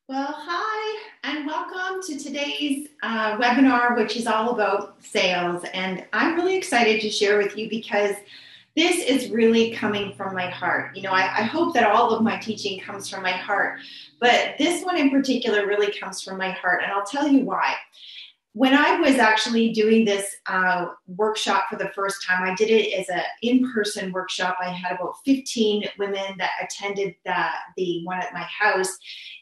Well, hi, and welcome to today's webinar, which is all about sales. And I'm really excited to share with you because this is really coming from my heart. I hope that all of my teaching comes from my heart, but this one in particular really comes from my heart, and I'll tell you why. When I was actually doing this workshop for the first time, I did it as an in-person workshop. I had about 15 women that attended the one at my house.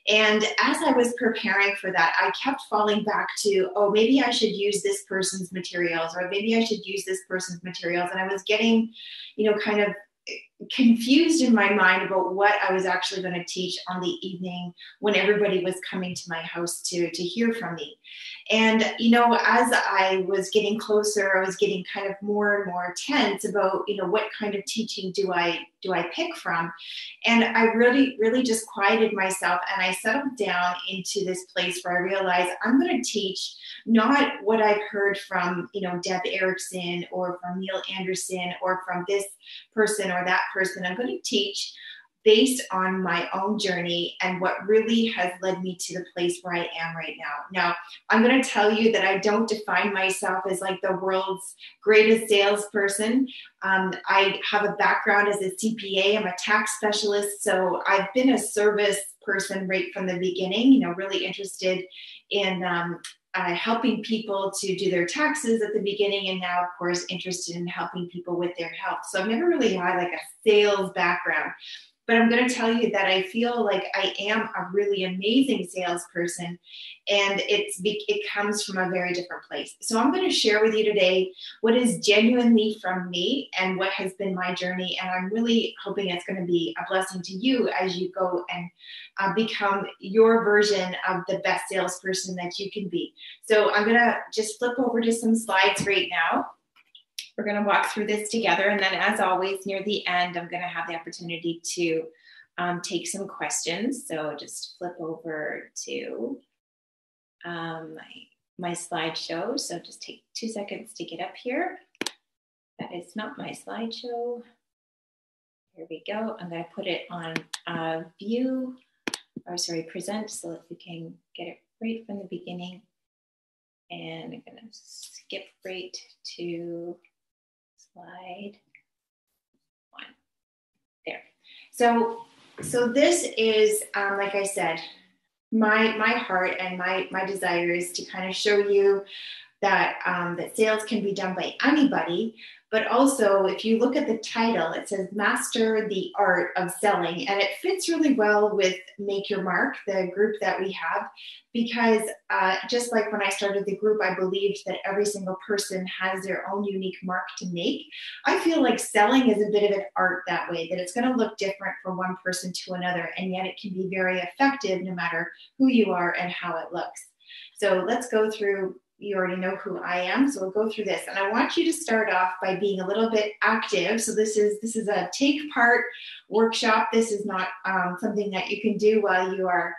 And as I was preparing for that, I kept falling back to, oh, maybe I should use this person's materials, or maybe I should use this person's materials. And I was getting, kind of confused in my mind about what I was actually going to teach on the evening when everybody was coming to my house to hear from me. And, as I was getting closer, I was getting kind of more and more tense about, what kind of teaching do I pick from? And I really, really just quieted myself and I settled down into this place where I realized I'm going to teach not what I've heard from, Deb Erickson or from Neil Anderson or from this person or that person. I'm going to teach based on my own journey and what really has led me to the place where I am right now. Now, I'm going to tell you that I don't define myself as like the world's greatest salesperson. I have a background as a CPA. I'm a tax specialist. So I've been a service person right from the beginning, really interested in helping people to do their taxes at the beginning, and now, of course, interested in helping people with their health. So I've never really had like a sales background. But I'm going to tell you that I feel like I am a really amazing salesperson, and it comes from a very different place. So I'm going to share with you today what is genuinely from me and what has been my journey. And I'm really hoping it's going to be a blessing to you as you go and become your version of the best salesperson that you can be. So I'm going to just flip over to some slides right now. We're going to walk through this together. And then as always, near the end, I'm going to have the opportunity to take some questions. So just flip over to my slideshow. So just take 2 seconds to get up here. That is not my slideshow. Here we go. I'm going to put it on present, so that we can get it right from the beginning. And I'm going to skip right to slide 1. There. So this is, like I said, my heart and my desire is to kind of show you that that sales can be done by anybody. But also, if you look at the title, it says Master the Art of Selling. And it fits really well with Make Your Mark, the group that we have, because just like when I started the group, I believed that every single person has their own unique mark to make. I feel like selling is a bit of an art that way, that it's going to look different from one person to another, and yet it can be very effective no matter who you are and how it looks. So let's go through. You already know who I am, so we'll go through this. And I want you to start off by being a little bit active. So this is a take part workshop. This is not something that you can do while you are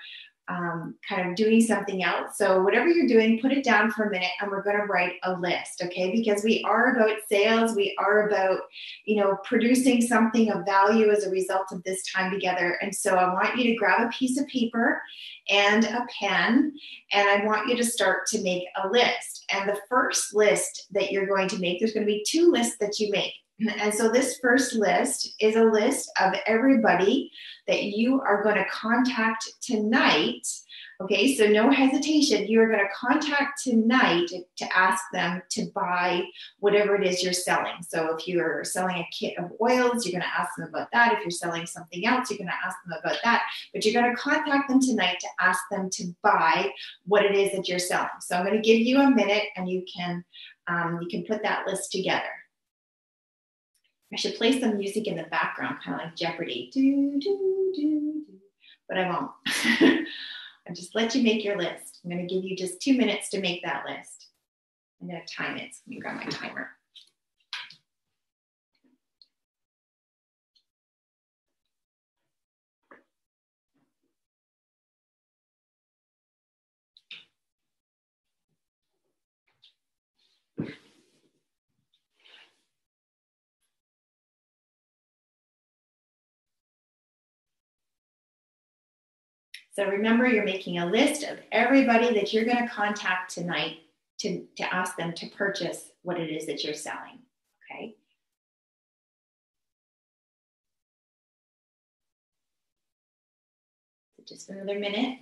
kind of doing something else. So whatever you're doing, put it down for a minute, and we're going to write a list, okay? Because we are about sales. We are about, producing something of value as a result of this time together. And so I want you to grab a piece of paper and a pen, and I want you to start to make a list. And the first list that you're going to make, there's going to be 2 lists that you make. And so this first list is a list of everybody that you are going to contact tonight. Okay, so no hesitation. You are going to contact tonight to ask them to buy whatever it is you're selling. So if you're selling a kit of oils, you're going to ask them about that. If you're selling something else, you're going to ask them about that. But you're going to contact them tonight to ask them to buy what it is that you're selling. So I'm going to give you a minute, and you can put that list together. I should play some music in the background, kind of like Jeopardy. Do, do, do, do. But I won't. I'll just let you make your list. I'm going to give you just 2 minutes to make that list. I'm going to time it. So let me grab my timer. So remember, you're making a list of everybody that you're going to contact tonight to ask them to purchase what it is that you're selling. Okay. So just another minute.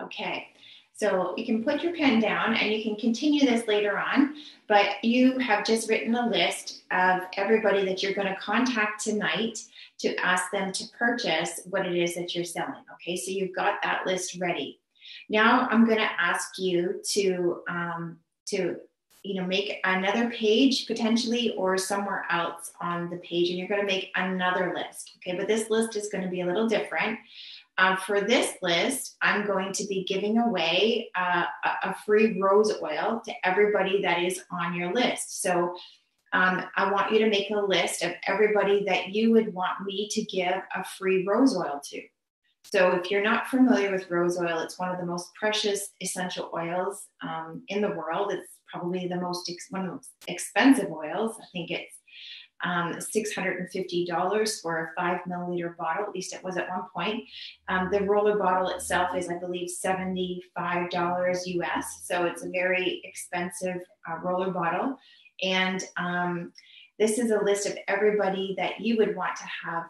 Okay, so you can put your pen down and you can continue this later on, but you have just written a list of everybody that you're going to contact tonight to ask them to purchase what it is that you're selling. Okay, so you've got that list ready. Now I'm going to ask you to make another page potentially or somewhere else on the page, and you're going to make another list. Okay, but this list is going to be a little different. For this list, I'm going to be giving away a free rose oil to everybody that is on your list. So I want you to make a list of everybody that you would want me to give a free rose oil to. So if you're not familiar with rose oil, it's one of the most precious essential oils in the world. It's probably one of the most expensive oils. I think it's $650 for a 5 milliliter bottle. At least it was at one point. The roller bottle itself is, I believe, $75 US. So it's a very expensive roller bottle. And this is a list of everybody that you would want to have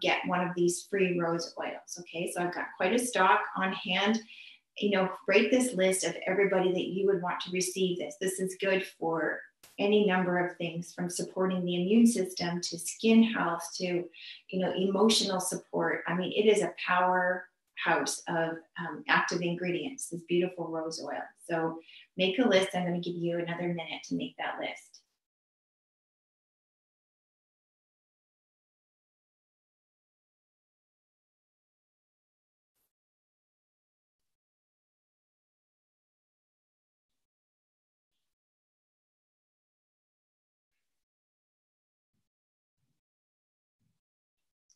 get one of these free rose oils. Okay, so I've got quite a stock on hand. Break this list of everybody that you would want to receive this. This is good for any number of things, from supporting the immune system to skin health to, emotional support. I mean, it is a powerhouse of active ingredients, this beautiful rose oil. So make a list. I'm going to give you another minute to make that list.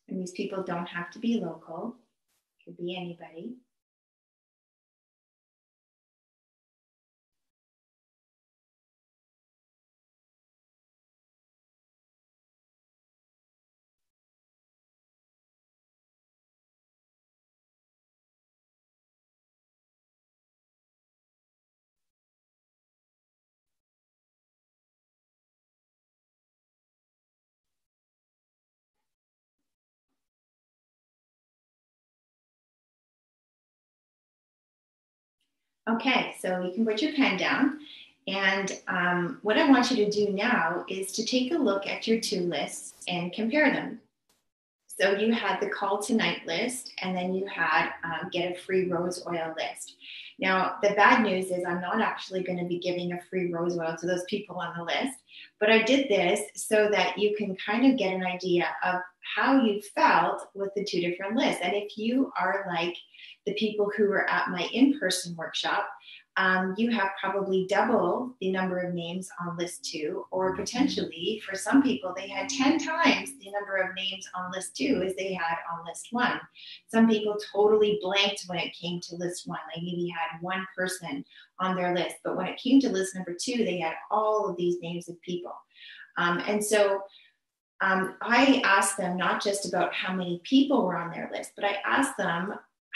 And these people don't have to be local. It could be anybody. Okay, so you can put your pen down. And what I want you to do now is to take a look at your two lists and compare them. So you had the call tonight list, and then you had get a free rose oil list. Now, the bad news is I'm not actually going to be giving a free rose oil to those people on the list, but I did this so that you can kind of get an idea of how you felt with the two different lists. And if you are like the people who were at my in-person workshop, you have probably double the number of names on list 2, or potentially for some people, they had 10 times the number of names on list 2 as they had on list 1. Some people totally blanked when it came to list 1. They maybe had one person on their list, but when it came to list number 2, they had all of these names of people. And so I asked them not just about how many people were on their list, but I asked them,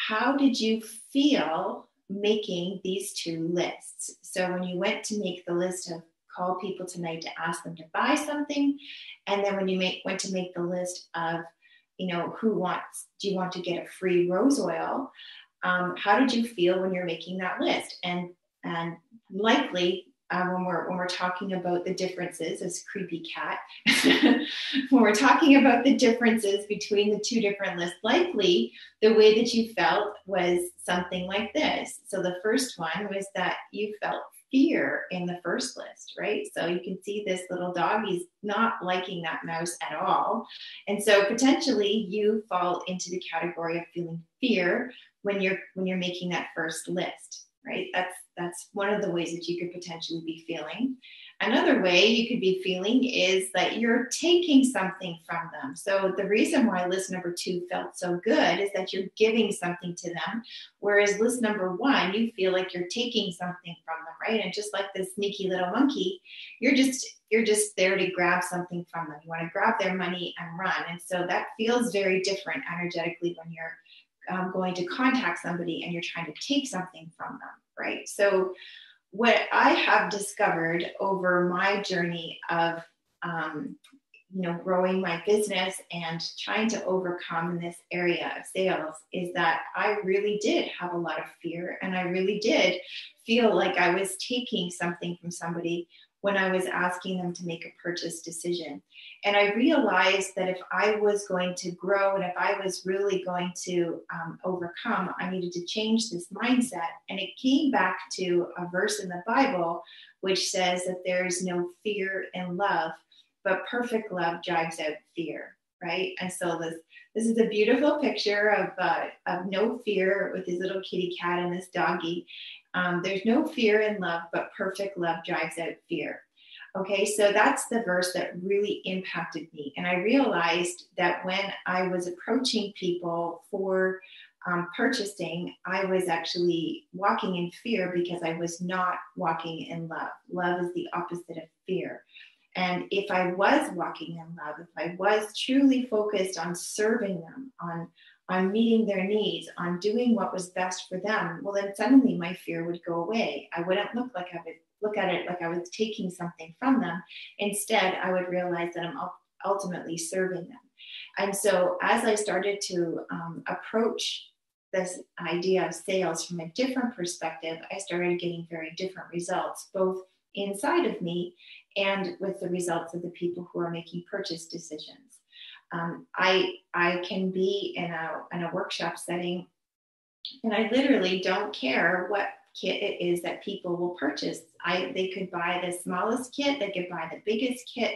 how did you feel making these two lists? So when you went to make the list of call people tonight to ask them to buy something, and then when you went to make the list of, do you want to get a free rose oil? How did you feel when you're making that list? And likely when we're talking about the differences, as creepy cat, when we're talking about the differences between the two different lists, likely the way that you felt was something like this. So the first one was that you felt fear in the first list, right? So you can see this little dog, he's not liking that mouse at all. And so potentially you fall into the category of feeling fear when you're making that first list, right? That's one of the ways that you could potentially be feeling. Another way you could be feeling is that you're taking something from them. So the reason why list number 2 felt so good is that you're giving something to them, whereas list number 1, you feel like you're taking something from them, right? And just like this sneaky little monkey, you're just there to grab something from them. You want to grab their money and run. And so that feels very different energetically when you're going to contact somebody and you're trying to take something from them, right? So what I have discovered over my journey of, growing my business and trying to overcome in this area of sales is that I really did have a lot of fear, and I really did feel like I was taking something from somebody when I was asking them to make a purchase decision. And I realized that if I was going to grow and if I was really going to overcome, I needed to change this mindset. And it came back to a verse in the Bible, which says that there's no fear in love, but perfect love drives out fear, right? And so this is a beautiful picture of no fear with his little kitty cat and this doggy. There's no fear in love, but perfect love drives out fear. Okay, so that's the verse that really impacted me. And I realized that when I was approaching people for purchasing, I was actually walking in fear because I was not walking in love. Love is the opposite of fear. And if I was walking in love, if I was truly focused on serving them, on meeting their needs, on doing what was best for them, well, then suddenly my fear would go away. I wouldn't look at it like I was taking something from them. Instead, I would realize that I'm ultimately serving them. And so as I started to approach this idea of sales from a different perspective, I started getting very different results, both inside of me and with the results of the people who are making purchase decisions. I can be in a workshop setting, and I literally don't care what kit it is that people will purchase. They could buy the smallest kit, they could buy the biggest kit,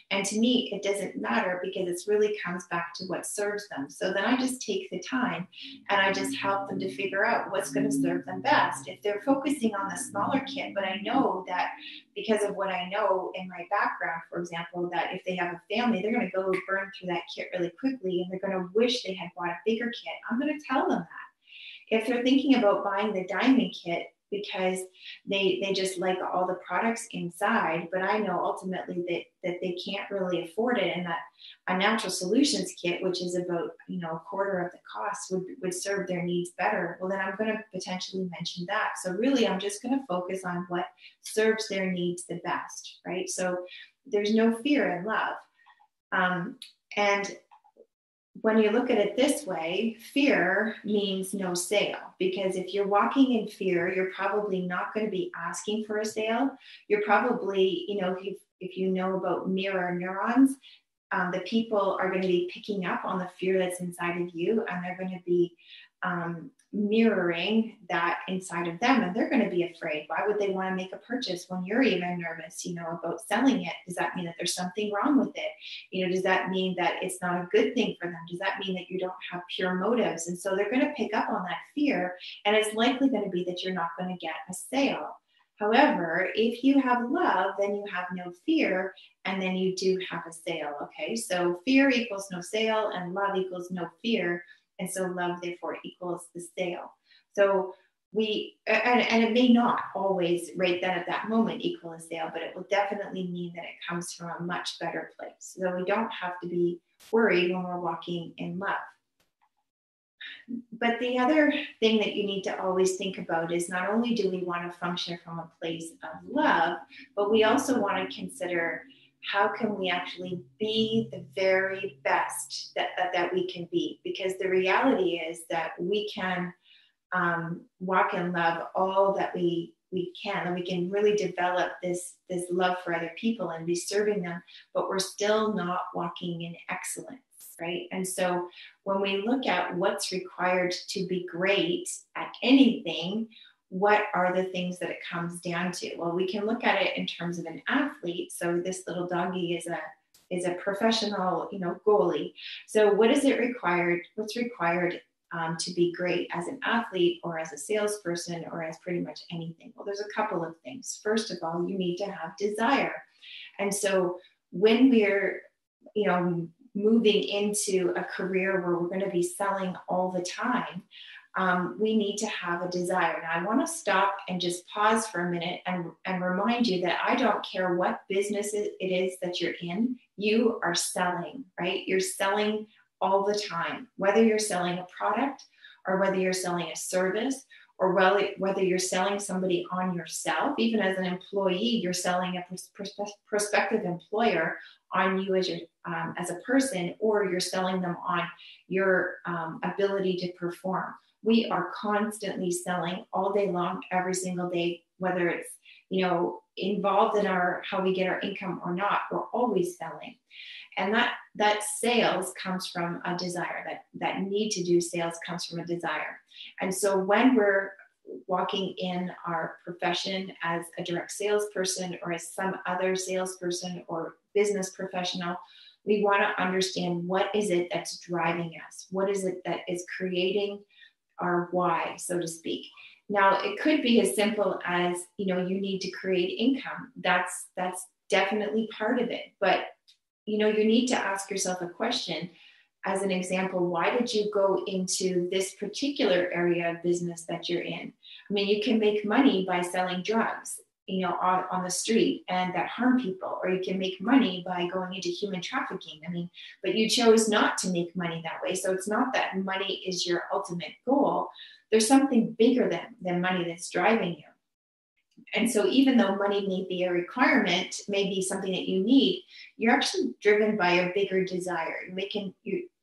and to me it doesn't matter because it really comes back to what serves them. So then I just take the time and I just help them to figure out what's going to serve them best. If they're focusing on the smaller kit, but I know that because of what I know in my background, for example, that if they have a family, they're going to go burn through that kit really quickly and they're going to wish they had bought a bigger kit. I'm going to tell them that. If they're thinking about buying the diamond kit because they just like all the products inside, but I know ultimately that they can't really afford it, and that a natural solutions kit, which is about a quarter of the cost, would serve their needs better, well then I'm going to potentially mention that. So really I'm just going to focus on what serves their needs the best, right? So there's no fear in love. And when you look at it this way, fear means no sale, because if you're walking in fear, you're probably not going to be asking for a sale. You're probably, if you know about mirror neurons, the people are going to be picking up on the fear that's inside of you, and they're going to be mirroring that inside of them, and they're going to be afraid. Why would they want to make a purchase when you're even nervous, about selling it? Does that mean that there's something wrong with it? Does that mean that it's not a good thing for them? Does that mean that you don't have pure motives? And so they're going to pick up on that fear, and it's likely going to be that you're not going to get a sale. However, if you have love, then you have no fear, and then you do have a sale. Okay, so fear equals no sale, and love equals no fear. And so love, therefore, equals the sale. So and it may not always right then at that moment equal a sale, but it will definitely mean that it comes from a much better place. So we don't have to be worried when we're walking in love. But the other thing that you need to always think about is not only do we want to function from a place of love, but we also want to consider how can we actually be the very best that we can be? Because the reality is that we can walk in love all that we can, and we can really develop this love for other people and be serving them, but we're still not walking in excellence, right? And so when we look at what's required to be great at anything, what are the things that it comes down to? Well, we can look at it in terms of an athlete. So this little doggy is a professional, goalie. So what is it required? What's required to be great as an athlete or as a salesperson or as pretty much anything? Well, there's a couple of things. First of all, you need to have desire. And so when we're, moving into a career where we're going to be selling all the time, we need to have a desire. Now, I want to stop and just pause for a minute and remind you that I don't care what business it is that you're in, you are selling, right? You're selling all the time, whether you're selling a product or whether you're selling a service or whether you're selling somebody on yourself. Even as an employee, you're selling a prospective employer on you as a person, or you're selling them on your ability to perform. We are constantly selling all day long, every single day, whether it's involved in how we get our income or not. We're always selling, and that sales comes from a desire. That need to do sales comes from a desire. And so when we're walking in our profession as a direct salesperson or as some other salesperson or business professional, we want to understand what is it that's driving us? What is it that is creating our why, so to speak? Now, it could be as simple as, you need to create income. That's definitely part of it. But, you need to ask yourself a question. As an example, why did you go into this particular area of business that you're in? I mean, you can make money by selling drugs, on the street and that harm people, or you can make money by going into human trafficking. I mean, but you chose not to make money that way. So it's not that money is your ultimate goal. There's something bigger than money that's driving you. And so even though money may be a requirement, may be something that you need, you're actually driven by a bigger desire.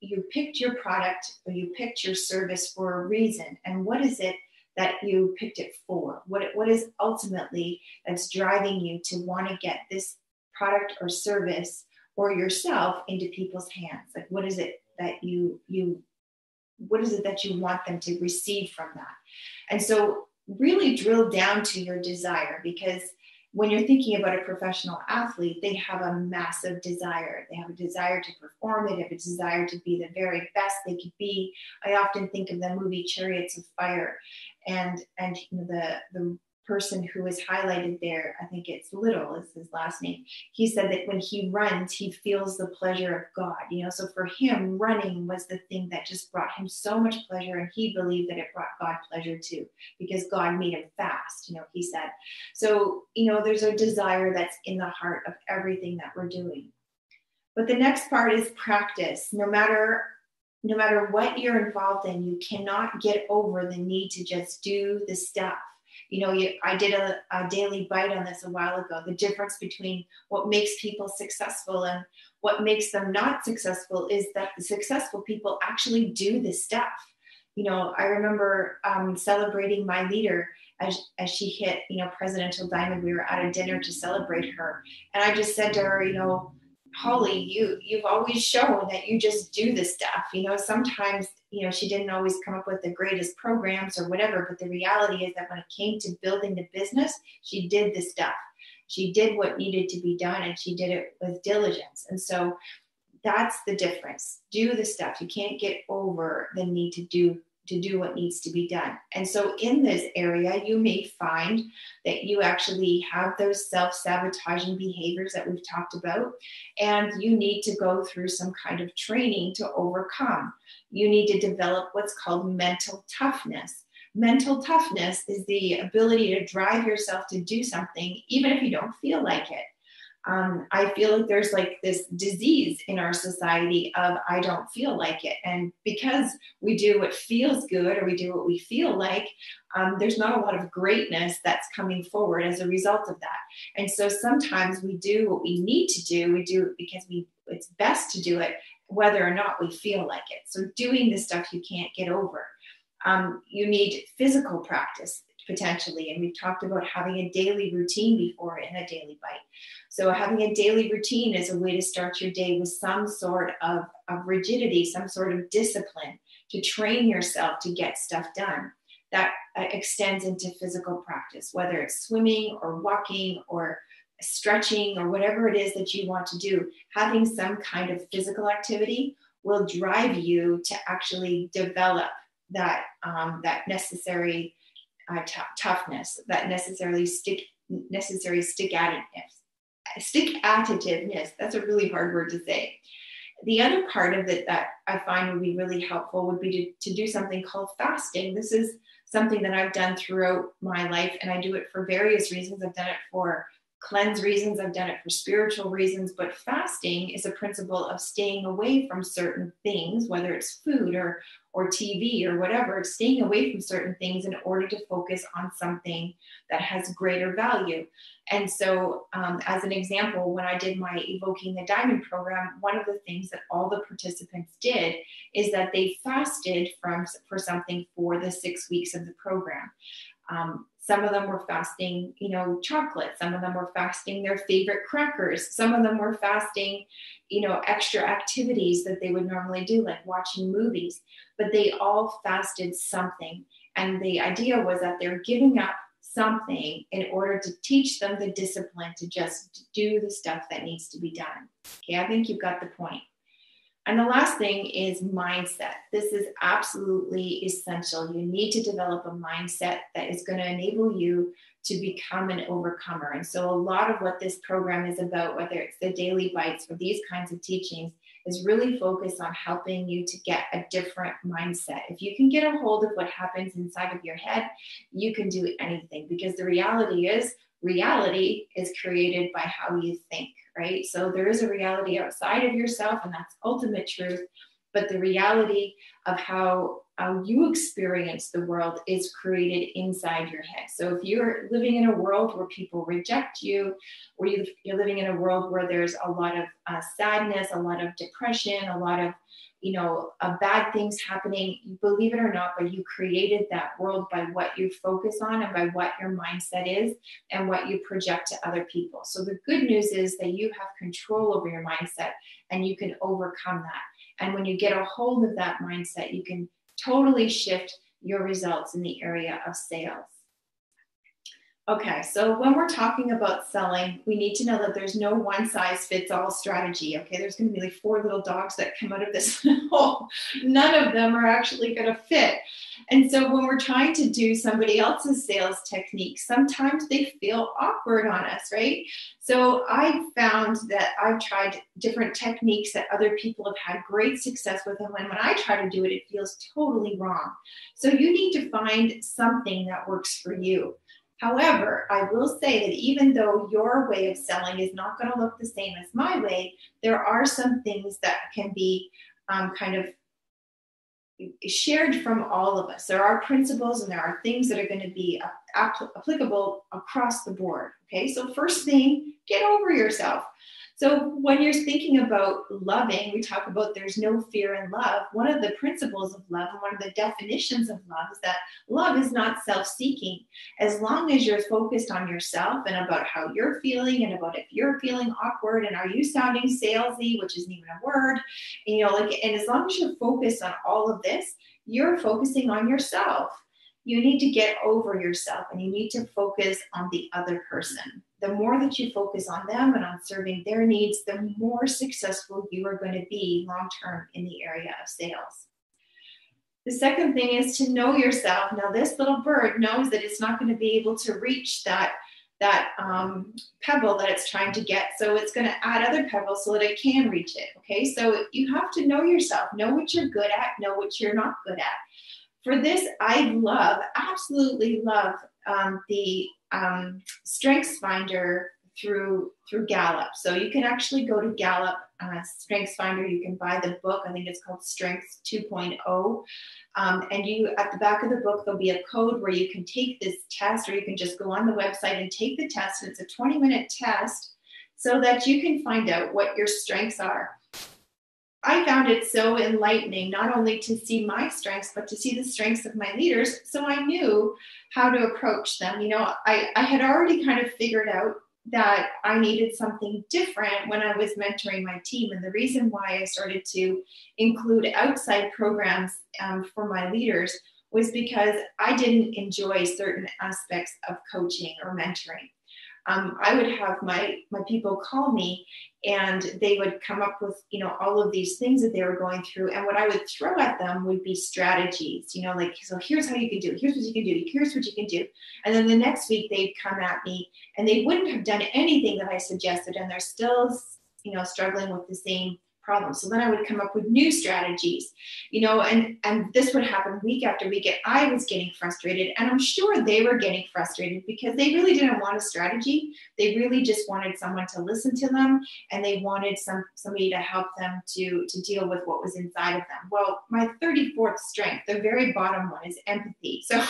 You picked your product or you picked your service for a reason. And what is it that you picked it for? What is ultimately that's driving you to want to get this product or service or yourself into people's hands? Like, what is it that you want them to receive from that? And so really drill down to your desire, because when you're thinking about a professional athlete, they have a massive desire. They have a desire to perform. They have a desire to be the very best they could be. I often think of the movie Chariots of Fire, and the person who is highlighted there, I think it's Little is his last name. He said that when he runs, he feels the pleasure of God. So for him, running was the thing that just brought him so much pleasure, and he believed that it brought God pleasure too, because God made him fast, he said. So, there's a desire that's in the heart of everything that we're doing. But the next part is practice. No matter what you're involved in, you cannot get over the need to just do the stuff. I did a daily bite on this a while ago. The difference between what makes people successful and what makes them not successful is that the successful people actually do this stuff. I remember celebrating my leader as she hit, Presidential Diamond. We were at a dinner to celebrate her. And I just said to her, Holly, you've always shown that you just do this stuff. Sometimes, she didn't always come up with the greatest programs or whatever, but the reality is that when it came to building the business, she did the stuff. She did what needed to be done, and she did it with diligence. And so that's the difference. Do the stuff. You can't get over the need to do what needs to be done. And so in this area, you may find that you actually have those self-sabotaging behaviors that we've talked about, and you need to go through some kind of training to overcome. You need to develop what's called mental toughness. Mental toughness is the ability to drive yourself to do something, even if you don't feel like it. I feel like there's like this disease in our society of I don't feel like it. And because we do what feels good, or we do what we feel like, there's not a lot of greatness that's coming forward as a result of that. And so sometimes we do what we need to do. We do it because it's best to do it, whether or not we feel like it. So doing the stuff you can't get over. You need physical practice potentially. And we've talked about having a daily routine before in a daily bite. So having a daily routine is a way to start your day with some sort of rigidity, some sort of discipline to train yourself to get stuff done. That extends into physical practice, whether it's swimming or walking or stretching or whatever it is that you want to do. Having some kind of physical activity will drive you to actually develop that necessary toughness, that necessary stick-attitiveness. That's a really hard word to say. The other part of it that I find would be really helpful would be to do something called fasting. This is something that I've done throughout my life, and I do it for various reasons. I've done it for cleanse reasons, I've done it for spiritual reasons, but fasting is a principle of staying away from certain things, whether it's food or TV or whatever. It's staying away from certain things in order to focus on something that has greater value. And so as an example, when I did my Evoking the Diamond program, one of the things that all the participants did is that they fasted for something for the 6 weeks of the program. Some of them were fasting, chocolate. Some of them were fasting their favorite crackers. Some of them were fasting, extra activities that they would normally do, like watching movies. But they all fasted something. And the idea was that they're giving up something in order to teach them the discipline to just do the stuff that needs to be done. Okay, I think you've got the point. And the last thing is mindset. This is absolutely essential. You need to develop a mindset that is going to enable you to become an overcomer. And so a lot of what this program is about, whether it's the daily bites or these kinds of teachings, is really focused on helping you to get a different mindset. If you can get a hold of what happens inside of your head, you can do anything, because the reality is created by how you think, right? So there is a reality outside of yourself, and that's ultimate truth. But the reality of how you experience the world is created inside your head. So if you're living in a world where people reject you, or you're living in a world where there's a lot of sadness, a lot of depression, a lot of bad things happening, believe it or not, but you created that world by what you focus on and by what your mindset is and what you project to other people. So the good news is that you have control over your mindset and you can overcome that. And when you get a hold of that mindset, you can totally shift your results in the area of sales. Okay, so when we're talking about selling, we need to know that there's no one size fits all strategy. Okay, there's going to be like 4 little dogs that come out of this hole. None of them are actually going to fit. And so when we're trying to do somebody else's sales technique, sometimes they feel awkward on us, right? So I found that I've tried different techniques that other people have had great success with, and when I try to do it, it feels totally wrong. So you need to find something that works for you. However, I will say that even though your way of selling is not going to look the same as my way, there are some things that can be kind of shared from all of us. There are principles and there are things that are going to be applicable across the board. Okay, so first thing, get over yourself. So when you're thinking about loving, we talk about there's no fear in love. One of the principles of love and one of the definitions of love is that love is not self-seeking. As long as you're focused on yourself and about how you're feeling and about if you're feeling awkward and are you sounding salesy, which isn't even a word, and as long as you're focused on all of this, you're focusing on yourself. You need to get over yourself and you need to focus on the other person. The more that you focus on them and on serving their needs, the more successful you are going to be long-term in the area of sales. The second thing is to know yourself. Now, this little bird knows that it's not going to be able to reach that pebble that it's trying to get. So it's going to add other pebbles so that it can reach it. Okay, so you have to know yourself, know what you're good at, know what you're not good at. For this, I absolutely love the Strengths Finder through Gallup. So you can actually go to Gallup Strengths Finder. You can buy the book. I think it's called Strengths 2.0. And you, at the back of the book, there'll be a code where you can take this test, or you can just go on the website and take the test. And it's a 20-minute test so that you can find out what your strengths are. I found it so enlightening, not only to see my strengths, but to see the strengths of my leaders. So I knew how to approach them. I had already kind of figured out that I needed something different when I was mentoring my team. And the reason why I started to include outside programs for my leaders was because I didn't enjoy certain aspects of coaching or mentoring. I would have my people call me, and they would come up with, all of these things that they were going through. And what I would throw at them would be strategies, like, so here's how you can do it. Here's what you can do. Here's what you can do. And then the next week they'd come at me and they wouldn't have done anything that I suggested. And they're still, struggling with the same problem. So then I would come up with new strategies, and this would happen week after week. And I was getting frustrated, and I'm sure they were getting frustrated because they really didn't want a strategy. They really just wanted someone to listen to them, and they wanted somebody to help them to deal with what was inside of them. Well, my 34th strength, the very bottom one, is empathy. So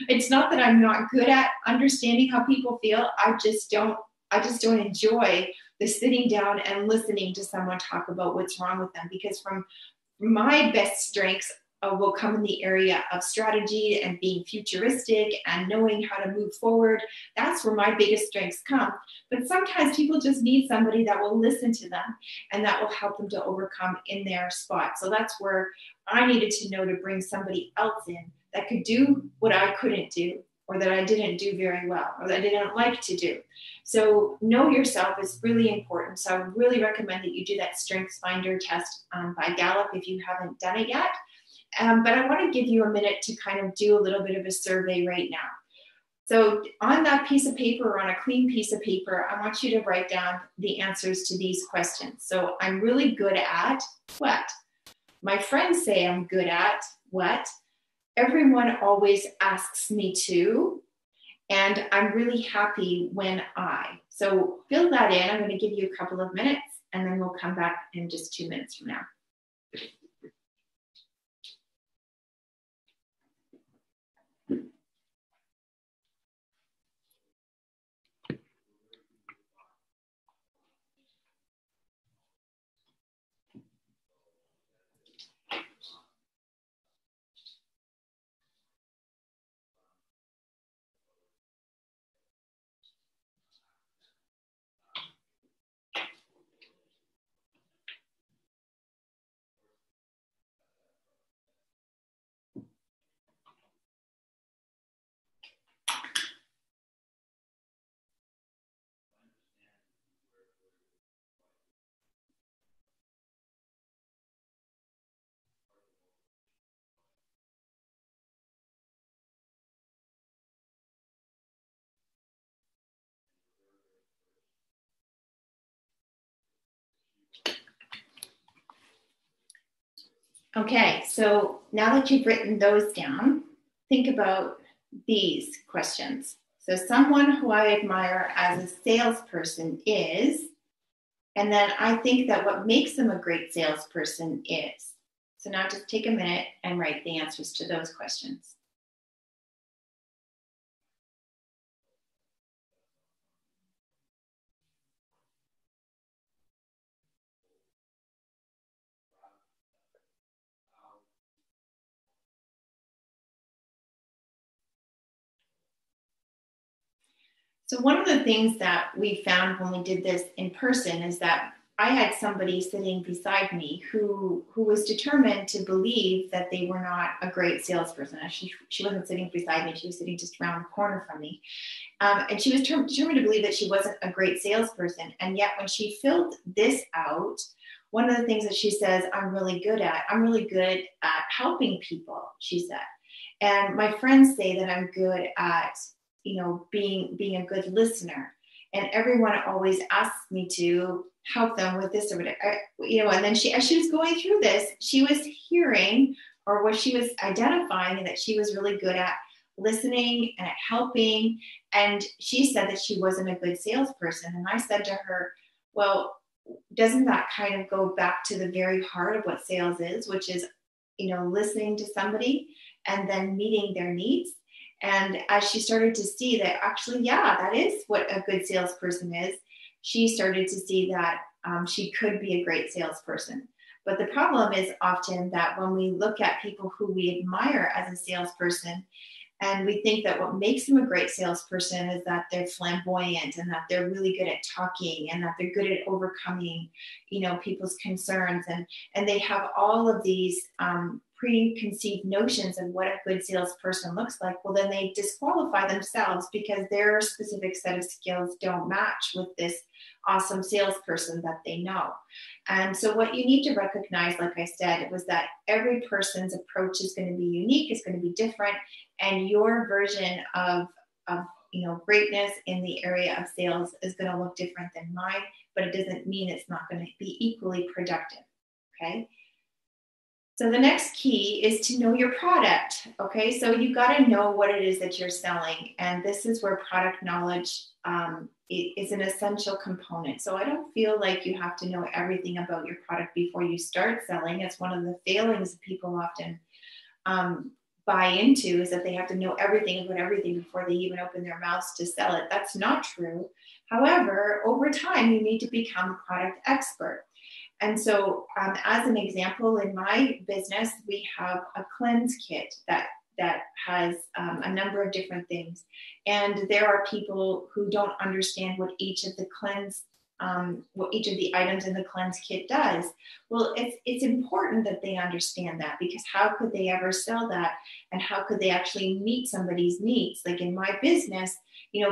it's not that I'm not good at understanding how people feel. I just don't enjoy the sitting down and listening to someone talk about what's wrong with them, because from my best strengths will come in the area of strategy and being futuristic and knowing how to move forward. That's where my biggest strengths come. But sometimes people just need somebody that will listen to them and that will help them to overcome in their spot. So that's where I needed to know to bring somebody else in that could do what I couldn't do, or that I didn't do very well, or that I didn't like to do. So know yourself is really important. So I would really recommend that you do that Strengths Finder test by Gallup if you haven't done it yet. But I want to give you a minute to kind of do a little bit of a survey right now. So on that piece of paper, or on a clean piece of paper, I want you to write down the answers to these questions. So I'm really good at what? My friends say I'm good at what? Everyone always asks me to, and I'm really happy when I. So fill that in. I'm going to give you a couple of minutes, and then we'll come back in just 2 minutes from now. Okay, so now that you've written those down, think about these questions. So someone who I admire as a salesperson is, and then I think that what makes them a great salesperson is. So now just take a minute and write the answers to those questions. So one of the things that we found when we did this in person is that I had somebody sitting beside me who was determined to believe that they were not a great salesperson. She wasn't sitting beside me. She was sitting just around the corner from me. And she was determined to believe that she wasn't a great salesperson. And yet when she filled this out, one of the things that she says I'm really good at helping people, she said. And my friends say that I'm good at being a good listener, and everyone always asks me to help them with this or whatever, and then as she was going through this, she was hearing, or what she was identifying, that she was really good at listening and at helping. And she said that she wasn't a good salesperson. And I said to her, well, doesn't that kind of go back to the very heart of what sales is, which is, listening to somebody and then meeting their needs? And as she started to see that actually, yeah, that is what a good salesperson is, she started to see that she could be a great salesperson. But the problem is often that when we look at people who we admire as a salesperson, and we think that what makes them a great salesperson is that they're flamboyant and that they're really good at talking and that they're good at overcoming, people's concerns. And they have all of these preconceived notions of what a good salesperson looks like, well, then they disqualify themselves because their specific set of skills don't match with this awesome salesperson that they know. And so what you need to recognize, like I said, was that every person's approach is going to be unique, is going to be different, and your version of greatness in the area of sales is going to look different than mine, but it doesn't mean it's not going to be equally productive. Okay. So the next key is to know your product. Okay. So you got to know what it is that you're selling. And this is where product knowledge is an essential component. So I don't feel like you have to know everything about your product before you start selling. It's one of the failings people often buy into, is that they have to know everything about everything before they even open their mouths to sell it. That's not true. However, over time, you need to become a product expert. And so as an example, in my business, we have a cleanse kit that has a number of different things. And there are people who don't understand what each of the items in the cleanse kit does. Well, it's important that they understand that, because how could they ever sell that? And how could they actually meet somebody's needs? Like in my business,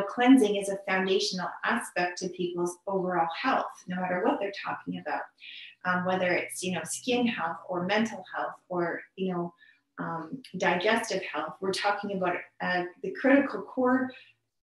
cleansing is a foundational aspect to people's overall health, no matter what they're talking about, whether it's, skin health or mental health or, digestive health. We're talking about the critical core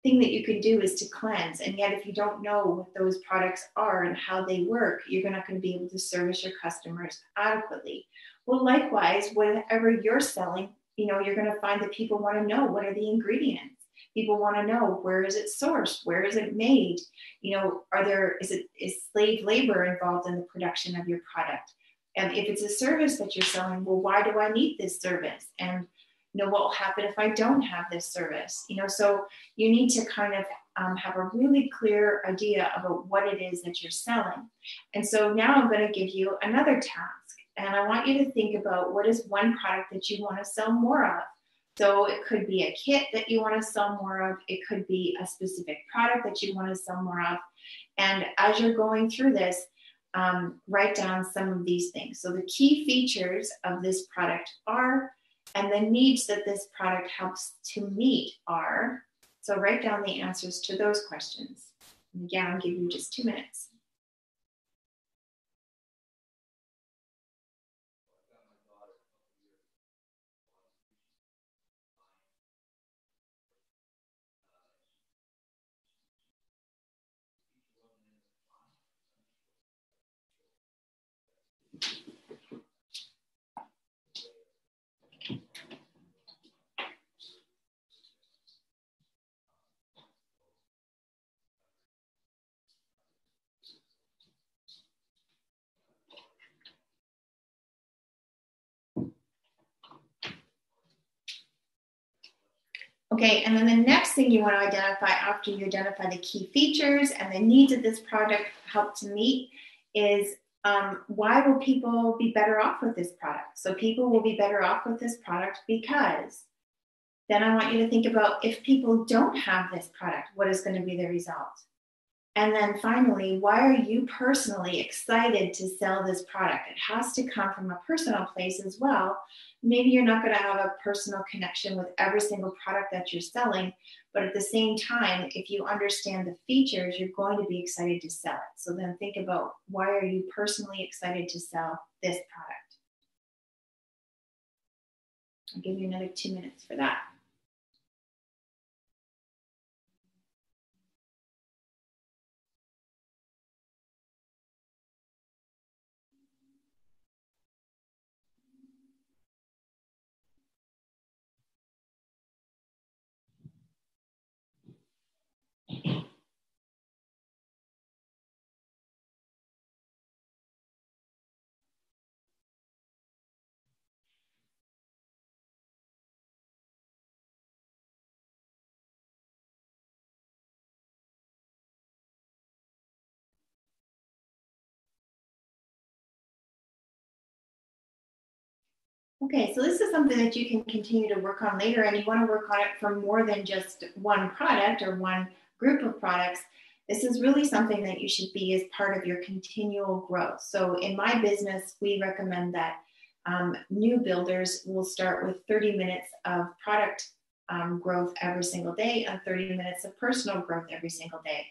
thing that you can do is to cleanse. And yet, if you don't know what those products are and how they work, you're not going to be able to service your customers adequately. Well, likewise, whatever you're selling, you're going to find that people want to know, what are the ingredients? People want to know, where is it sourced? Where is it made? Is slave labor involved in the production of your product? And if it's a service that you're selling, well, why do I need this service? And what will happen if I don't have this service? So you need to kind of have a really clear idea about what it is that you're selling. And so now I'm going to give you another task. And I want you to think about, what is one product that you want to sell more of? So it could be a kit that you want to sell more of. It could be a specific product that you want to sell more of. And as you're going through this, write down some of these things. So the key features of this product are, and the needs that this product helps to meet are. So write down the answers to those questions. And again, I'll give you just 2 minutes. Okay, and then the next thing you want to identify after you identify the key features and the needs of this product help to meet is, why will people be better off with this product? So people will be better off with this product because, then I want you to think about, if people don't have this product, what is going to be the result? And then finally, why are you personally excited to sell this product? It has to come from a personal place as well. Maybe you're not going to have a personal connection with every single product that you're selling, but at the same time, if you understand the features, you're going to be excited to sell it. So then think about, why are you personally excited to sell this product? I'll give you another 2 minutes for that. Okay, so this is something that you can continue to work on later, and you want to work on it for more than just one product or one group of products. This is really something that you should be as part of your continual growth. So in my business, we recommend that New builders will start with 30 minutes of product growth every single day and 30 minutes of personal growth every single day.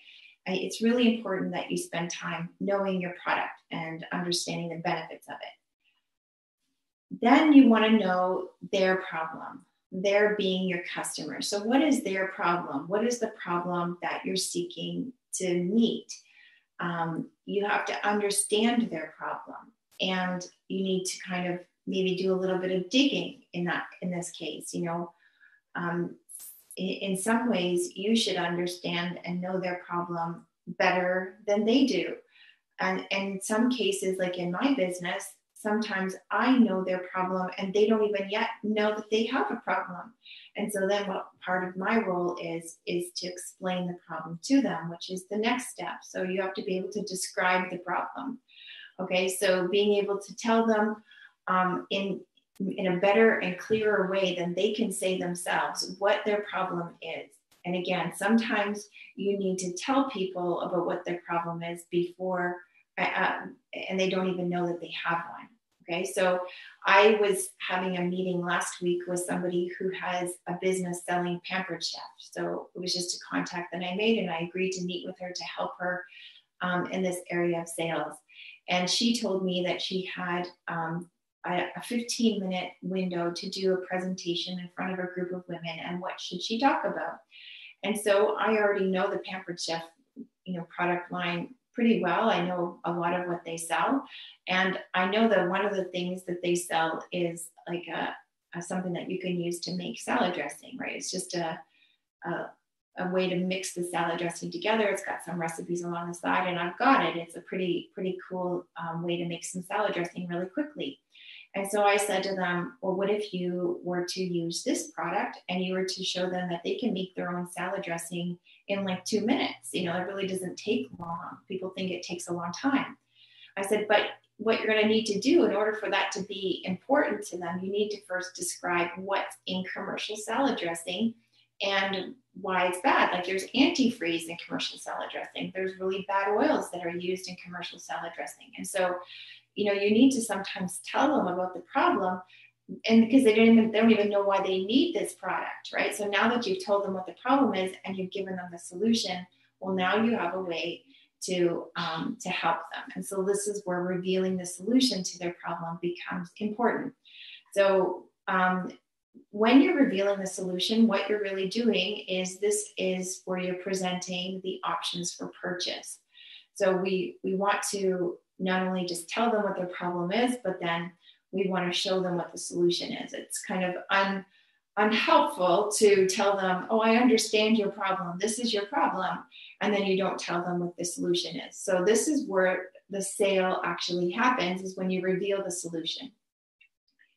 It's really important that you spend time knowing your product and understanding the benefits of it. Then you want to know their problem, their being your customer. So what is their problem? What is the problem that you're seeking to meet? You have to understand their problem, and you need to kind of maybe do a little bit of digging in this case. In some ways, you should understand and know their problem better than they do. And in some cases, like in my business, sometimes I know their problem and they don't even yet know that they have a problem. And so then what part of my role is to explain the problem to them, which is the next step. So you have to be able to describe the problem. Okay, so being able to tell them in a better and clearer way than they can say themselves what their problem is. And again, sometimes you need to tell people about what their problem is before, and they don't even know that they have one. Okay, so I was having a meeting last week with somebody who has a business selling Pampered Chef. So it was just a contact that I made, and I agreed to meet with her to help her in this area of sales. And she told me that she had a 15-minute window to do a presentation in front of a group of women, and what should she talk about? And so I already know the Pampered Chef, product line pretty well. I know a lot of what they sell, and I know that one of the things that they sell is like something that you can use to make salad dressing, right? It's just a way to mix the salad dressing together. It's got some recipes along the side, and I've got it. It's a pretty cool way to make some salad dressing really quickly. And so I said to them, well, what if you were to use this product and you were to show them that they can make their own salad dressing in like 2 minutes? It really doesn't take long. People think it takes a long time. I said, but what you're going to need to do in order for that to be important to them, you need to first describe what's in commercial salad dressing and why it's bad. Like there's antifreeze in commercial salad dressing. There's really bad oils that are used in commercial salad dressing. And so you need to sometimes tell them about the problem, and because they don't even know why they need this product, right? So now that you've told them what the problem is and you've given them the solution, well, now you have a way to help them. And so this is where revealing the solution to their problem becomes important. So when you're revealing the solution, what you're really doing is where you're presenting the options for purchase. So we want to not only just tell them what their problem is, but then we want to show them what the solution is. It's kind of unhelpful to tell them, oh, I understand your problem. This is your problem. And then you don't tell them what the solution is. So this is where the sale actually happens, is when you reveal the solution.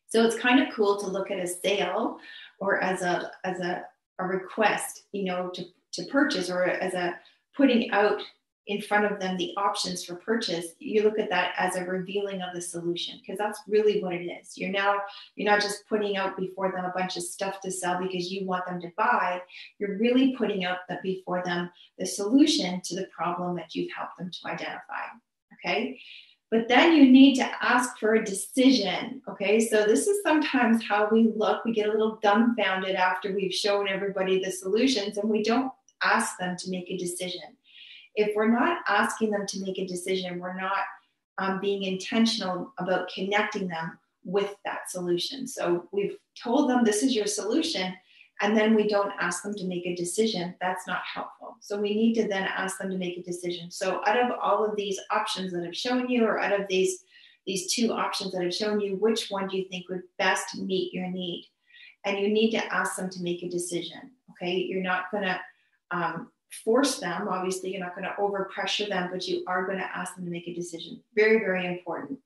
So it's kind of cool to look at a sale or as a request, to purchase, or as a putting out in front of them the options for purchase. You look at that as a revealing of the solution, because that's really what it is. You're not just putting out before them a bunch of stuff to sell because you want them to buy. You're really putting out before them the solution to the problem that you've helped them to identify. Okay. But then you need to ask for a decision. Okay. So this is sometimes how we look. We get a little dumbfounded after we've shown everybody the solutions, and we don't ask them to make a decision. If we're not asking them to make a decision, we're not being intentional about connecting them with that solution. So we've told them this is your solution, and then we don't ask them to make a decision. That's not helpful. So we need to then ask them to make a decision. So out of all of these options that I've shown you, or out of these two options that I've shown you, which one do you think would best meet your need? And you need to ask them to make a decision. Okay, you're not going to force them. Obviously, you're not going to overpressure them, but you are going to ask them to make a decision. Very, very important.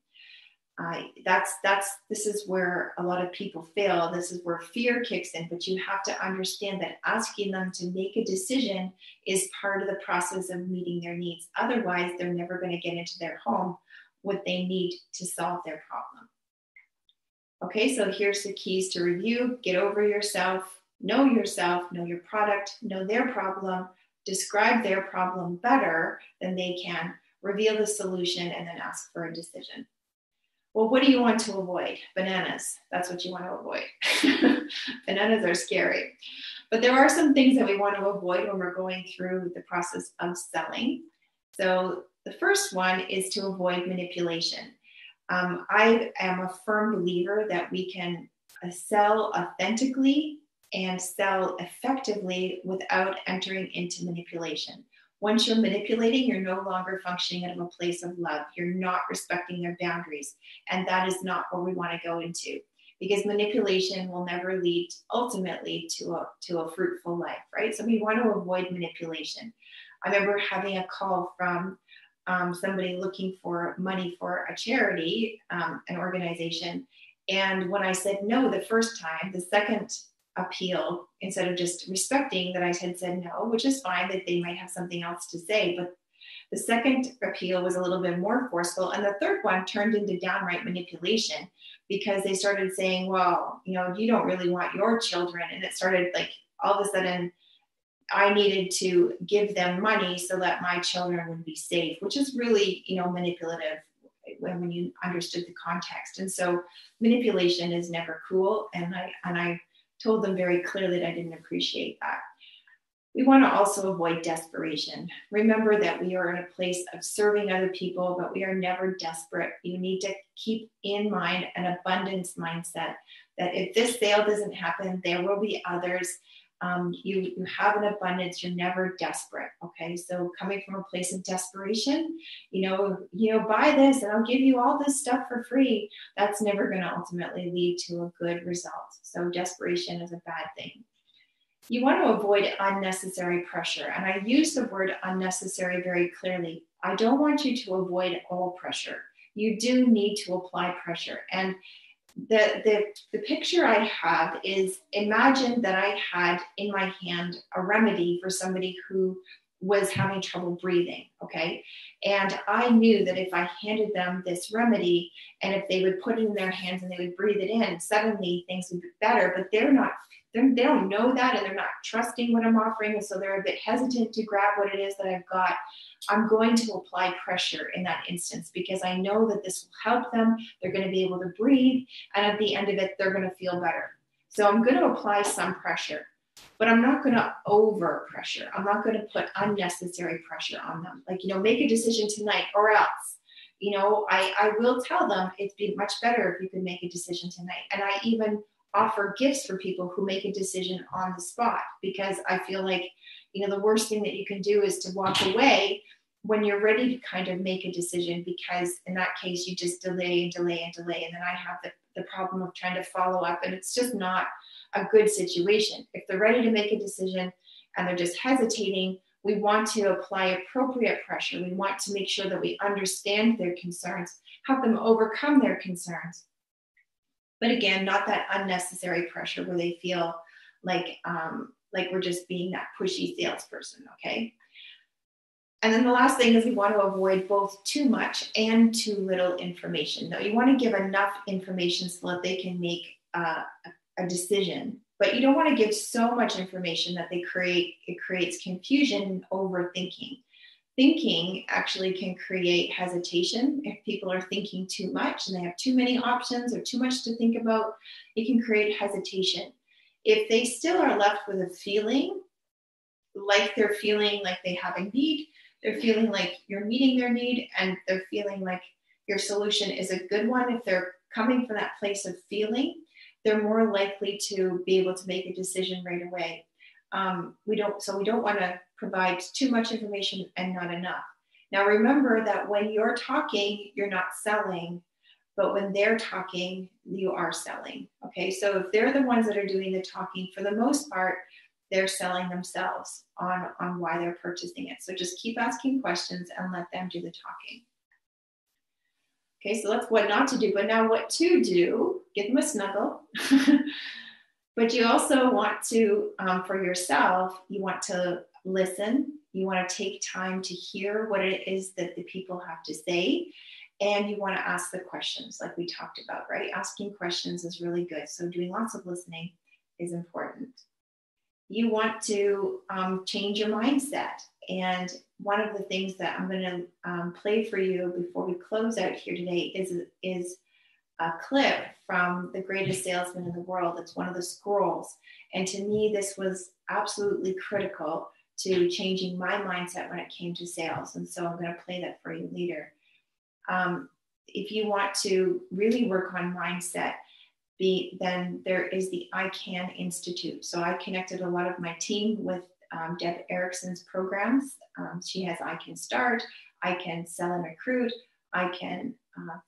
This is where a lot of people fail. This is where fear kicks in, but you have to understand that asking them to make a decision is part of the process of meeting their needs. Otherwise, they're never going to get into their home what they need to solve their problem. Okay, so here's the keys to review. Get over yourself, know your product, know their problem, describe their problem better than they can, reveal the solution, and then ask for a decision. Well, what do you want to avoid? Bananas. That's what you want to avoid. Bananas are scary. But there are some things that we want to avoid when we're going through the process of selling. So the first one is to avoid manipulation. I am a firm believer that we can sell authentically and sell effectively without entering into manipulation. Once you're manipulating, you're no longer functioning out of a place of love. You're not respecting their boundaries. And that is not what we want to go into, because manipulation will never lead ultimately to a fruitful life, right? So we want to avoid manipulation. I remember having a call from somebody looking for money for a charity, an organization. And when I said no the first time, the second appeal, instead of just respecting that I had said no, which is fine, that they might have something else to say, but the second appeal was a little bit more forceful. And the third one turned into downright manipulation, because they started saying, well, you know, you don't really want your children. And it started like all of a sudden I needed to give them money so that my children would be safe, which is really, you know, manipulative when you understood the context. And so manipulation is never cool. And I told them very clearly that I didn't appreciate that. We want to also avoid desperation. Remember that we are in a place of serving other people, but we are never desperate. You need to keep in mind an abundance mindset, that if this sale doesn't happen, there will be others. You have an abundance. You're never desperate. Okay. So coming from a place of desperation, you know, buy this and I'll give you all this stuff for free. That's never going to ultimately lead to a good result. So desperation is a bad thing. You want to avoid unnecessary pressure. And I use the word unnecessary very clearly. I don't want you to avoid all pressure. You do need to apply pressure. And the picture I have is, imagine that I had in my hand a remedy for somebody who was having trouble breathing, okay? And I knew that if I handed them this remedy, and if they would put it in their hands and they would breathe it in, suddenly things would be better. But they don't know that, and they're not trusting what I'm offering, and so they're a bit hesitant to grab what it is that I've got. I'm going to apply pressure in that instance, because I know that this will help them. They're going to be able to breathe, and at the end of it, they're going to feel better. So I'm going to apply some pressure, but I'm not going to over pressure. I'm not going to put unnecessary pressure on them. Like, you know, make a decision tonight or else. You know, I will tell them it'd be much better if you could make a decision tonight. And I even offer gifts for people who make a decision on the spot, because I feel like, you know, the worst thing that you can do is to walk away when you're ready to kind of make a decision, because in that case, you just delay and delay and delay. And then I have the problem of trying to follow up, and it's just not a good situation. If they're ready to make a decision and they're just hesitating, we want to apply appropriate pressure. We want to make sure that we understand their concerns, help them overcome their concerns. But again, not that unnecessary pressure where they feel like we're just being that pushy salesperson, okay? And then the last thing is we want to avoid both too much and too little information. Now, you want to give enough information so that they can make a decision, but you don't want to give so much information that it creates confusion and overthinking. Thinking actually can create hesitation. If people are thinking too much and they have too many options or too much to think about, it can create hesitation. If they still are left with a feeling, like they're feeling like they have a need, they're feeling like you're meeting their need, and they're feeling like your solution is a good one, if they're coming from that place of feeling, they're more likely to be able to make a decision right away. We don't want to provide too much information and not enough. Now, remember that when you're talking, you're not selling, but when they're talking, you are selling. Okay, so if they're the ones that are doing the talking, for the most part, they're selling themselves on why they're purchasing it. So just keep asking questions and let them do the talking. Okay, so that's what not to do, but now what to do. Give them a snuggle. But you also want to, for yourself, you want to listen. You want to take time to hear what it is that the people have to say. And you want to ask the questions like we talked about, right? Asking questions is really good. So doing lots of listening is important. You want to change your mindset. And one of the things that I'm going to play for you before we close out here today is a clip from The Greatest Salesman in the World. It's one of the scrolls. And to me, this was absolutely critical to changing my mindset when it came to sales. And so I'm going to play that for you later. If you want to really work on mindset, then there is the I Can Institute. So I connected a lot of my team with Deb Erickson's programs. She has I Can Start, I Can Sell and Recruit, I Can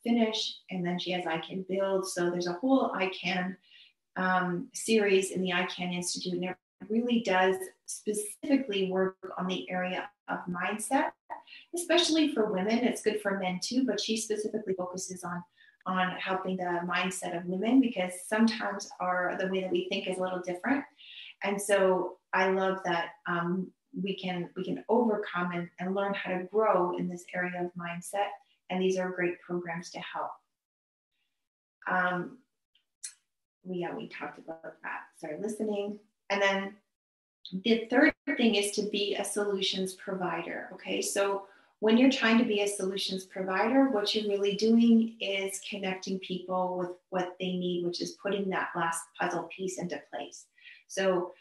Finish, and then she has I Can Build. So there's a whole I Can series in the I Can Institute, and it really does specifically work on the area of mindset, especially for women. It's good for men too, but she specifically focuses on helping the mindset of women, because sometimes the way that we think is a little different. And so I love that we can overcome and learn how to grow in this area of mindset. And these are great programs to help. We talked about that. Sorry, listening. And then the third thing is to be a solutions provider. Okay, so when you're trying to be a solutions provider, what you're really doing is connecting people with what they need, which is putting that last puzzle piece into place. So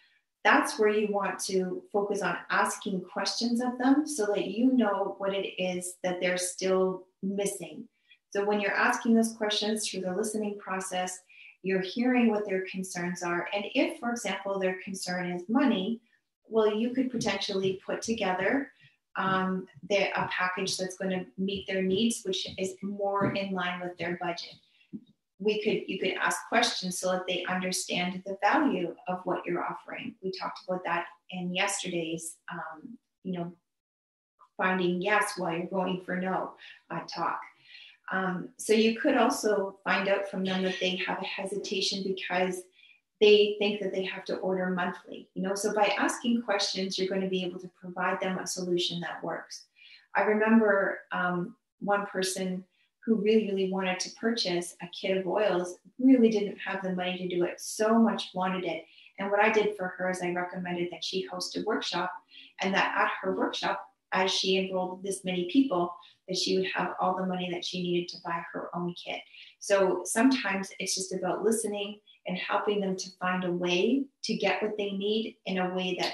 that's where you want to focus on asking questions of them so that you know what it is that they're still missing. So when you're asking those questions through the listening process, you're hearing what their concerns are. And if, for example, their concern is money, well, you could potentially put together a package that's going to meet their needs, which is more in line with their budget. You could ask questions so that they understand the value of what you're offering. We talked about that in yesterday's, finding yes while you're going for no talk. So you could also find out from them that they have a hesitation because they think that they have to order monthly. So by asking questions, you're going to be able to provide them a solution that works. I remember one person who really, really wanted to purchase a kit of oils, really didn't have the money to do it, so much wanted it. And what I did for her is I recommended that she host a workshop, and that at her workshop, as she enrolled this many people, that she would have all the money that she needed to buy her own kit. So sometimes it's just about listening and helping them to find a way to get what they need in a way that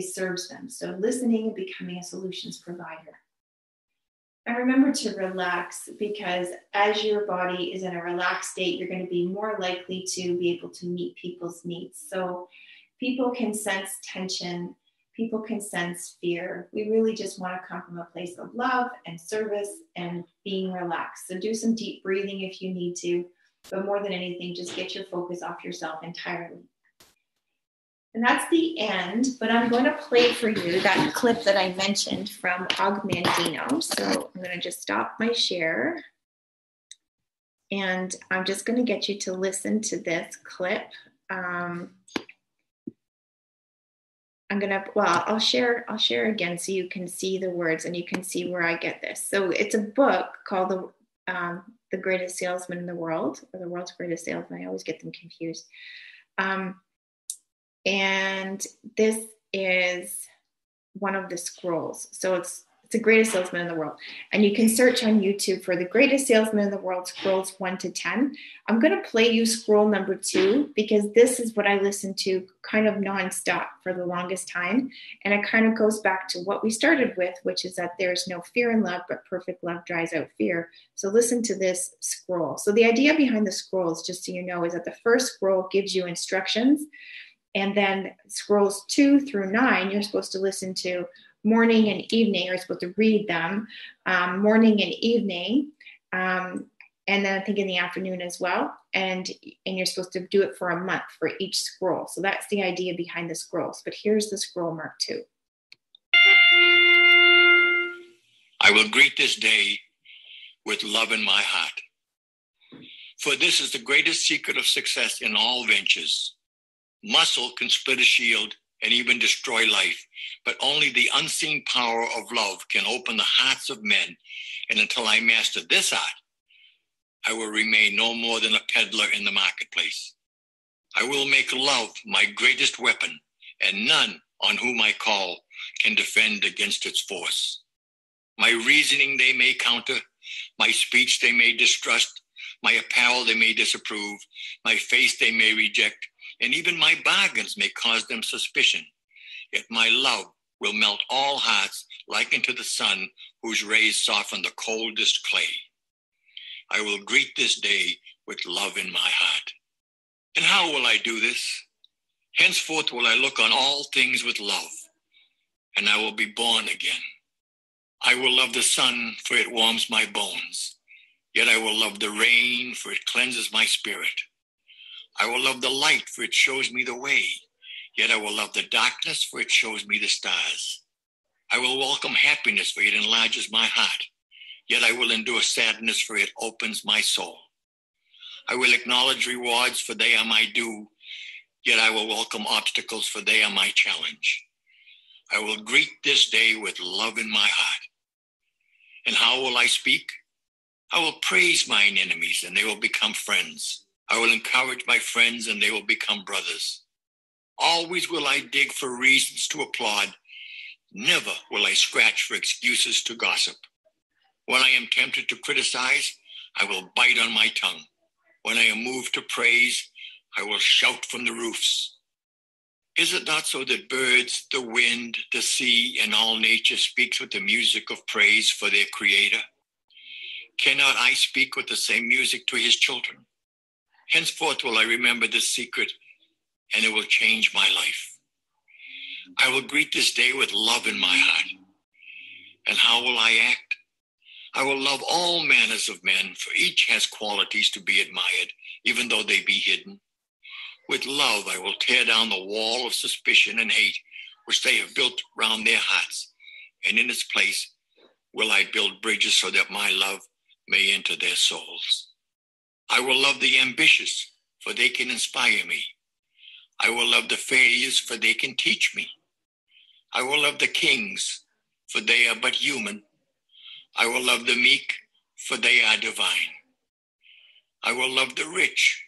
serves them. So listening and becoming a solutions provider. And remember to relax, because as your body is in a relaxed state, you're going to be more likely to be able to meet people's needs. So people can sense tension. People can sense fear. We really just want to come from a place of love and service and being relaxed. So do some deep breathing if you need to, but more than anything, just get your focus off yourself entirely. And that's the end, but I'm going to play for you that clip that I mentioned from Og Mandino. So I'm going to just stop my share. And I'm just going to get you to listen to this clip. I'll share again so you can see the words and you can see where I get this. So it's a book called The Greatest Salesman in the World, or The World's Greatest Salesman. I always get them confused. And this is one of the scrolls. So it's the greatest salesman in the world. And you can search on YouTube for the greatest salesman in the world, scrolls 1 to 10. I'm going to play you scroll number 2, because this is what I listened to kind of nonstop for the longest time. And it kind of goes back to what we started with, which is that there's no fear in love, but perfect love drives out fear. So listen to this scroll. So the idea behind the scrolls, just so you know, is that the first scroll gives you instructions. And then scrolls 2 through 9, you're supposed to listen to morning and evening. You're supposed to read them morning and evening. And then I think in the afternoon as well. And you're supposed to do it for a month for each scroll. So that's the idea behind the scrolls. But here's the scroll mark 2. I will greet this day with love in my heart. For this is the greatest secret of success in all ventures. Muscle can split a shield and even destroy life, but only the unseen power of love can open the hearts of men. And until I master this art, I will remain no more than a peddler in the marketplace. I will make love my greatest weapon, and none on whom I call can defend against its force. My reasoning they may counter, my speech they may distrust, My apparel they may disapprove, my face they may reject, and even my bargains may cause them suspicion. Yet my love will melt all hearts like unto the sun, whose rays soften the coldest clay. I will greet this day with love in my heart. And how will I do this? Henceforth will I look on all things with love, and I will be born again. I will love the sun, for it warms my bones. Yet I will love the rain, for it cleanses my spirit. I will love the light, for it shows me the way. Yet I will love the darkness, for it shows me the stars. I will welcome happiness, for it enlarges my heart. Yet I will endure sadness, for it opens my soul. I will acknowledge rewards, for they are my due. Yet I will welcome obstacles, for they are my challenge. I will greet this day with love in my heart. And how will I speak? I will praise mine enemies, and they will become friends. I will encourage my friends, and they will become brothers. Always will I dig for reasons to applaud. Never will I scratch for excuses to gossip. When I am tempted to criticize, I will bite on my tongue. When I am moved to praise, I will shout from the roofs. Is it not so that birds, the wind, the sea, and all nature speaks with the music of praise for their Creator? Cannot I speak with the same music to his children? Henceforth will I remember this secret, and it will change my life. I will greet this day with love in my heart. And how will I act? I will love all manners of men, for each has qualities to be admired, even though they be hidden. With love I will tear down the wall of suspicion and hate, which they have built round their hearts, and in its place will I build bridges so that my love may enter their souls. I will love the ambitious, for they can inspire me. I will love the failures, for they can teach me. I will love the kings, for they are but human. I will love the meek, for they are divine. I will love the rich,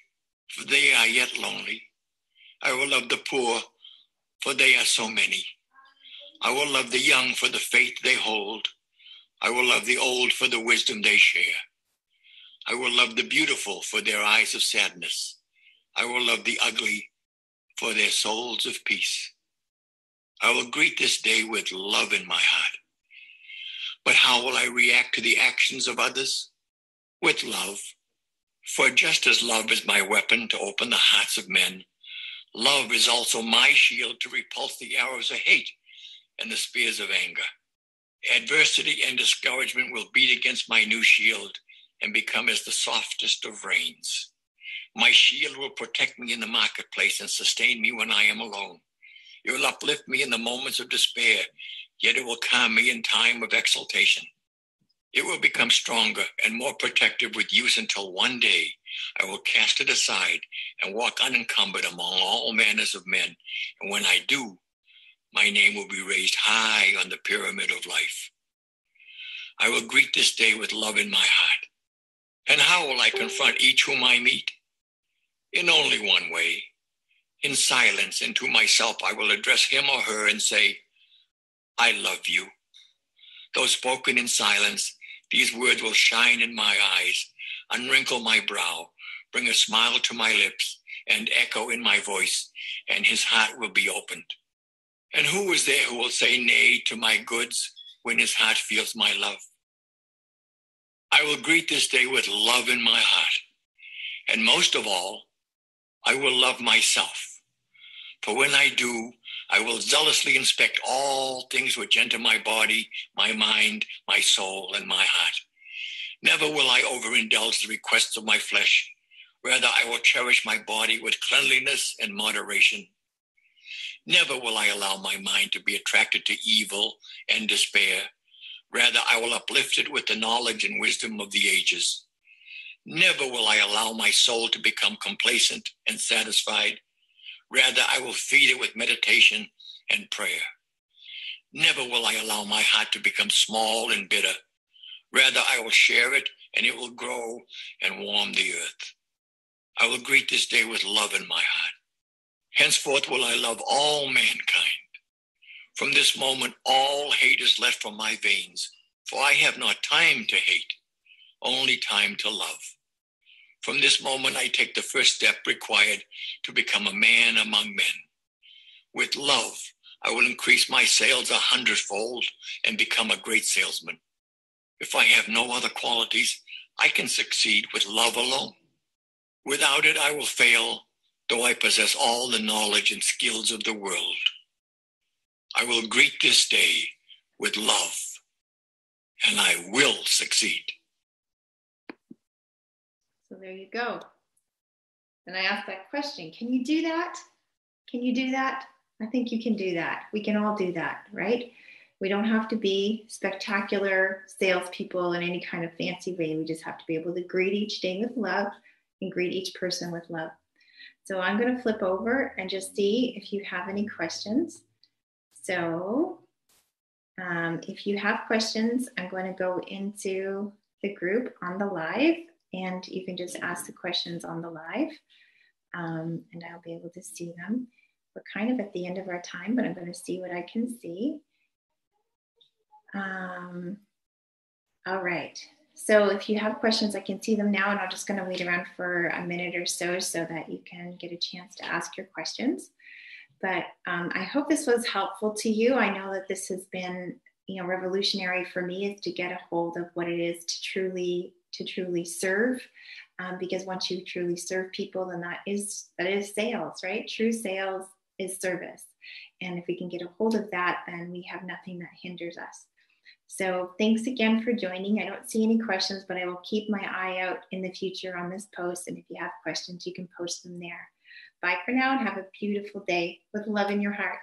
for they are yet lonely. I will love the poor, for they are so many. I will love the young for the faith they hold. I will love the old for the wisdom they share. I will love the beautiful for their eyes of sadness. I will love the ugly for their souls of peace. I will greet this day with love in my heart. But how will I react to the actions of others? With love. For just as love is my weapon to open the hearts of men, love is also my shield to repulse the arrows of hate and the spears of anger. Adversity and discouragement will beat against my new shield and become as the softest of rains. My shield will protect me in the marketplace and sustain me when I am alone. It will uplift me in the moments of despair, yet it will calm me in time of exaltation. It will become stronger and more protective with use until one day I will cast it aside and walk unencumbered among all manners of men. And when I do, my name will be raised high on the pyramid of life. I will greet this day with love in my heart. And how will I confront each whom I meet? In only one way. In silence, and to myself I will address him or her and say, I love you. Though spoken in silence, these words will shine in my eyes, unwrinkle my brow, bring a smile to my lips, and echo in my voice, and his heart will be opened. And who is there who will say nay to my goods when his heart feels my love? I will greet this day with love in my heart. And most of all, I will love myself. For when I do, I will zealously inspect all things which enter my body, my mind, my soul, and my heart. Never will I overindulge the requests of my flesh. Rather, I will cherish my body with cleanliness and moderation. Never will I allow my mind to be attracted to evil and despair. Rather, I will uplift it with the knowledge and wisdom of the ages. Never will I allow my soul to become complacent and satisfied. Rather, I will feed it with meditation and prayer. Never will I allow my heart to become small and bitter. Rather, I will share it, and it will grow and warm the earth. I will greet this day with love in my heart. Henceforth will I love all mankind. From this moment, all hate is left from my veins, for I have not time to hate, only time to love. From this moment, I take the first step required to become a man among men. With love, I will increase my sales 100-fold and become a great salesman. If I have no other qualities, I can succeed with love alone. Without it, I will fail, though I possess all the knowledge and skills of the world. I will greet this day with love, and I will succeed. So there you go. And I asked that question, can you do that? Can you do that? I think you can do that. We can all do that, right? We don't have to be spectacular salespeople in any kind of fancy way. We just have to be able to greet each day with love and greet each person with love. So I'm going to flip over and just see if you have any questions. So if you have questions, I'm going to go into the group on the live, and you can just ask the questions on the live, and I'll be able to see them. We're kind of at the end of our time, but I'm going to see what I can see. All right. So if you have questions, I can see them now, and I'm just going to wait around for a minute or so that you can get a chance to ask your questions. But I hope this was helpful to you. I know that this has been, revolutionary for me, is to get a hold of what it is to truly serve. Because once you truly serve people, then that is sales, right? True sales is service. And if we can get a hold of that, then we have nothing that hinders us. So thanks again for joining. I don't see any questions, but I will keep my eye out in the future on this post. And if you have questions, you can post them there. Bye for now, and have a beautiful day with love in your heart.